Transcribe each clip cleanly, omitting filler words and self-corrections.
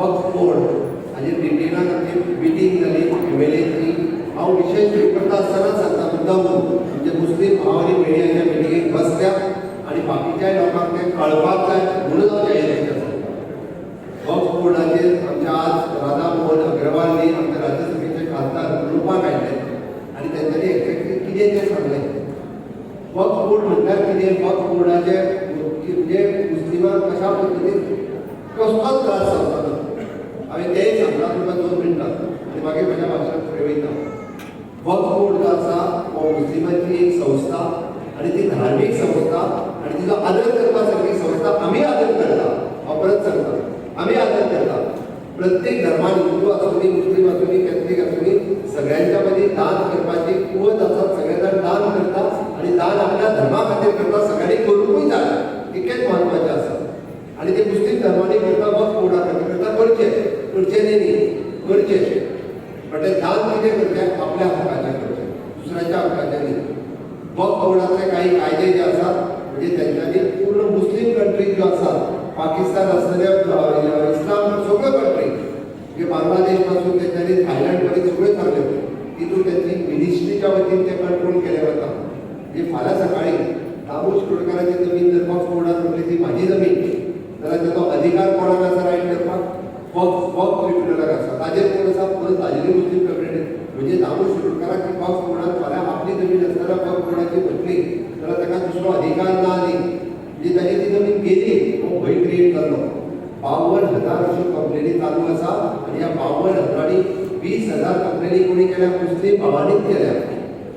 वक्फ board हाजी डिटेलान आमची meeting जाली एमएलएची. हांव विशेष करता आसतना सांगता मुद्दाम म्हणजे मुस्लीम भाव आनी भयणी मिटींगेक बसल्या आनी बाकीच्याय लोकांक तें कळपाक जाय म्हणून हांव त्या इलेक्शन वक्फ बोर्डाचेर आमच्या आज राधा मोहन अग्रवालनी आमच्या राज्यसभेचे खासदार बरोवपाक आयले आनी तेंच्यांनी एक्झॅक्टली कितें तें सांगलें. वक्फ बोर्ड म्हटल्यार कितें, वक्फ बोर्डाचे म्हणजे मुस्लिमांक कशा पद्दतीन कसलोच त्रास जावचो ना. हांवें तेंय सांगलां तुका 2 मिनटां आनी मागीर म्हज्या भाशणाक फुडें वयता. वक्फ बोर्ड जो आसा हो मुस्लिमांची एक संस्था आनी ती धार्मीक संस्था आनी तिजो आदर करपा सारकी संस्था आमी आदर करता. हांव परत सांगता, आमी आदर करता. प्रत्येक धर्मान हिंदू आसूंदी, मुस्लीम आसूंदी, कॅथलीक आसूंदी सगळ्यांच्या मदीं दान करपाची कुवत आसा. सगळे जाण दान करता आनी दान आपल्या धर्मा खातीर करता. सगळ्यांनी करूंकूय जाय, इतकेंच म्हत्वाचें आसा. आनी ते मुस्लीम धर्मांनी करता, वक्फ बोर्डा खातीर करता, करचें न्ही, करचें. पण तें दान कितें करचें, आपल्या हक्काचें करचें, दुसऱ्याच्या हक्काचें न्ही. वक्फ बोर्डाचे काही कायदे जे आसात म्हणजे तेंच्यांनी पूर्ण मुस्लीम कंट्री ज्यो आसात, पाकिस्तान आसतले, इस्लाम सगळ्यो कंट्री म्हणजे बांगलादेश पासून तेंच्यांनी थायलंड पर्यंत सगळ्यो सांगल्यो तितून त्यांची मिनिस्ट्रीच्या वतीन ते कंट्रोल केले वता. म्हणजे फाल्यां सकाळी दामू शिरोडकरांची जमीन जर वक्फ बोर्डान म्हटली ती म्हाजी जमीन जाल्यार ताचो अधिकार कोणाक आसा रायट करपाक, वक्फ ट्रिब्युनलाक आसा. ताजेर कोण आसा, परत ताजेरी मुस्लीम कम्युनिटी. म्हणजे दामू शिरोडकराक वक्फ बोर्डान फाल्यां आपली जमीन आसतना वक्फ बोर्डाची म्हटली जाल्यार ताका दुसरो अधिकार ना न्ही. म्हणजे ताची ती जमीन गेली, हो भंय क्रिएट जालो. 52,000 अश्यो कंप्लेनी चालू आसा आनी ह्या 52,000नी 20,000 कंप्लेनी कोणी केल्या, मुस्लीम भावांनीच केल्या.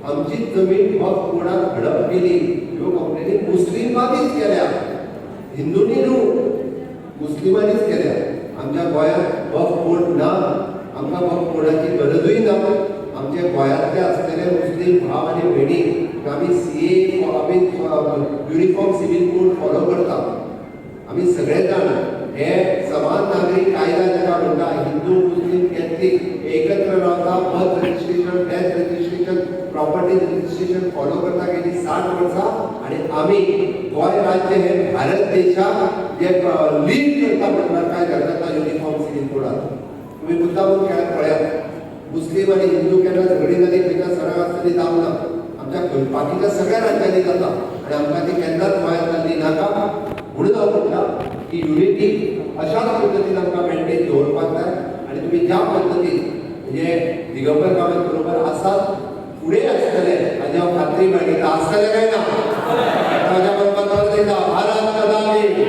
आमचीच जमीन वक्फ बोर्डाक हडप केली, ह्यो कंप्लेनी मुस्लिमांनीच केल्या, हिंदूंनी न्हू, मुस्लिमांनीच केल्या. आमच्या गोंयांत वक्फ बोर्ड ना, आमकां वक्फ बोर्डाची गरजूय ना. आमचे गोंयांतले आसलेले मुस्लीम भाव आनी भयणी आमी CA आमी युनिफॉर्म सिव्हिल कोड फॉलो करता. आमी सगळे जाण हे समान नागरीक कायदा जाका म्हणटा, हिंदू मुस्लीम कॅथलीक एकत्र रावता, birth registration, death registration, property registration follow करता गेली 60 वर्सां. आनी आमी गोंय राज्य हे भारत देशाक जे लीड करता म्हणल्यार काय घालता युनिफॉर्म सिव्हिल कोडात. तुम्ही मुद्दामून पळयात, मुस्लीम आनी हिंदू केन्ना झगडी जाली खंयच्या सणाक आसतली जावं ना. आमच्या बाकीच्या सगळ्या राज्यांनी जाता आनी आमकां ती केन्नाच गोंयांत जाल्ली नाका. म्हणून हांव म्हणटा की युनिटी अशाच पद्दतीन आमकां मेंटेन दवरपाक जाय. आनी तुमी ज्या पद्दतीन म्हणजे दिगंबर कामत बरोबर आसात, फुडें आसतले हाजी हांव खात्री बाळगिता. आसतले काय ना? ताच्या बरोबर भारत माता की